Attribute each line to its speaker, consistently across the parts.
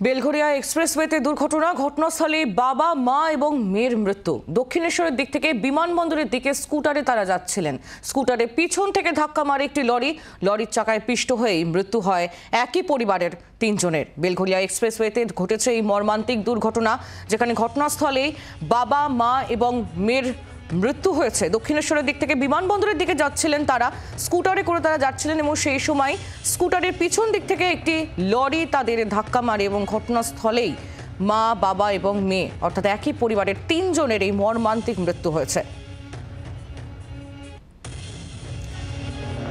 Speaker 1: বেলঘরিয়া এক্সপ্রেসওয়েতে দুর্ঘটনা, ঘটনাস্থলে বাবা, মা এবং মেয়ের মৃত্যু। দক্ষিণেশ্বরের দিক থেকে বিমানবন্দরের দিকে স্কুটারে তারা যাচ্ছিলেন। স্কুটারে পিছন থেকে ধাক্কা মারে একটি লরির চাকায় পিষ্ট হয়েই মৃত্যু হয় একই পরিবারের 3 জনের। বেলঘরিয়া এক্সপ্রেসওয়েতে ঘটেছে এই মর্মান্তিক দুর্ঘটনা, যেখানে ঘটনাস্থলেই বাবা, মা এবং মেয়ের মৃত্যু হয়েছে। দক্ষিণেশ্বরের দিক থেকে বিমানবন্দরের দিকে যাচ্ছিলেন তারা, স্কুটারে করে তারা যাচ্ছিলেন এবং সেই সময় স্কুটারের পিছন দিক থেকে একটি লরি তাদের ধাক্কা মারে এবং ঘটনাস্থলেই মা, বাবা এবং মেয়ে অর্থাৎ একই পরিবারের 3 জনের এই মর্মান্তিক মৃত্যু হয়েছে।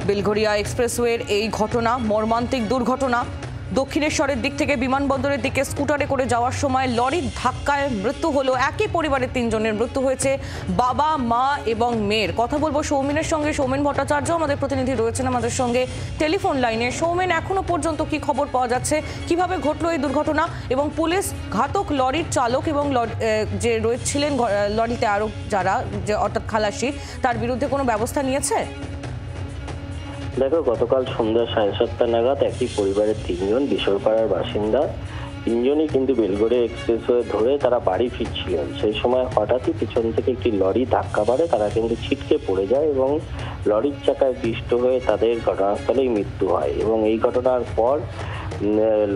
Speaker 1: বেলঘরিয়া এক্সপ্রেসওয়ের এই ঘটনা, মর্মান্তিক দুর্ঘটনা। দক্ষিণেশ্বরের দিক থেকে বিমানবন্দরের দিকে স্কুটারে করে যাওয়ার সময় লরির ধাক্কায় মৃত্যু হলো একই পরিবারের 3 জনের মৃত্যু হয়েছে, বাবা, মা এবং মেয়ের। কথা বলবো সৌমেনের সঙ্গে। সৌমেন ভট্টাচার্য আমাদের প্রতিনিধি রয়েছেন আমাদের সঙ্গে টেলিফোন লাইনে। সৌমেন, এখনো পর্যন্ত কি খবর পাওয়া যাচ্ছে, কিভাবে ঘটলো এই দুর্ঘটনা এবং পুলিশ ঘাতক লরির চালক এবং যে রয়েছিলেন লরিতে আরো যারা, যে অর্থাৎ খালাসি, তার বিরুদ্ধে কোনো ব্যবস্থা নিয়েছে?
Speaker 2: দেখো, গতকাল সন্ধ্যা 7:30 নাগাদ একই পরিবারের 3 জন বিশরপাড়ার বাসিন্দা, 3 জনই কিন্তু বেলঘরিয়া এক্সপ্রেসওয়ে ধরে তারা বাড়ি ফিরছিলেন। সেই সময় হঠাৎই পিছন থেকে একটি লরি ধাক্কা মারে, তারা কিন্তু ছিটকে পড়ে যায় এবং লরির চাকায় পিষ্ট হয়ে তাদের ঘটনাস্থলেই মৃত্যু হয়। এবং এই ঘটনার পর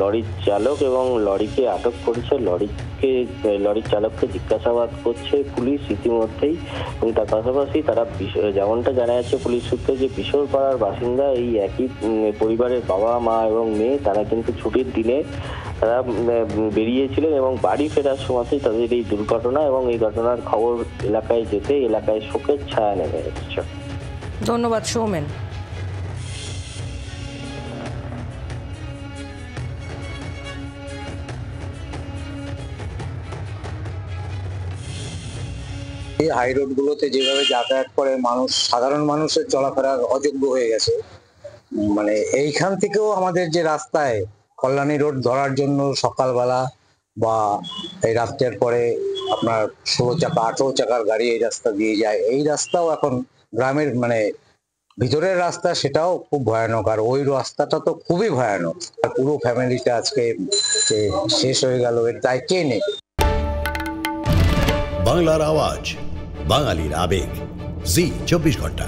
Speaker 2: লরির চালক এবং লরিকে আটক করেছে, লরির চালককে জিজ্ঞাসাবাদ করছে পুলিশ ইতিমধ্যেই। এবং তার পাশাপাশি তারা, যেমনটা জানা যাচ্ছে পুলিশ সূত্রে, যে বিশরপাড়ার বাসিন্দা এই একই পরিবারের বাবা, মা এবং মেয়ে, তারা কিন্তু ছুটির দিনে তারা বেরিয়েছিলেন এবং বাড়ি ফেরার সময়তেই তাদের এই দুর্ঘটনা। এবং এই ঘটনার খবর এলাকায় যেতে এলাকায় শোকের ছায়া নেমে এসেছে।
Speaker 1: ধন্যবাদ সৌমেন।
Speaker 3: হাই রোড গুলোতে যেভাবে যাতায়াত করে মানুষ, সাধারণ মানুষের চলাফেরার অযোগ্য হয়ে গেছে। মানে এইখান থেকেও আমাদের যে রাস্তায় কল্যাণী রোড ধরার জন্য সকালবেলা বা এই রাত্রের পরে আপনার 16 চাকা 18 চাকার গাড়ি এই রাস্তা দিয়ে যায়, এই রাস্তাও এখন গ্রামের মানে ভিতরের রাস্তা, সেটাও খুব ভয়ানক। আর ওই রাস্তাটা তো খুবই ভয়ানক। আর পুরো ফ্যামিলিটা আজকে শেষ হয়ে গেল, এর দায় কে নেই?
Speaker 4: বাংলার আওয়াজ, বাঙালির আবেগ, জি 24 ঘন্টা।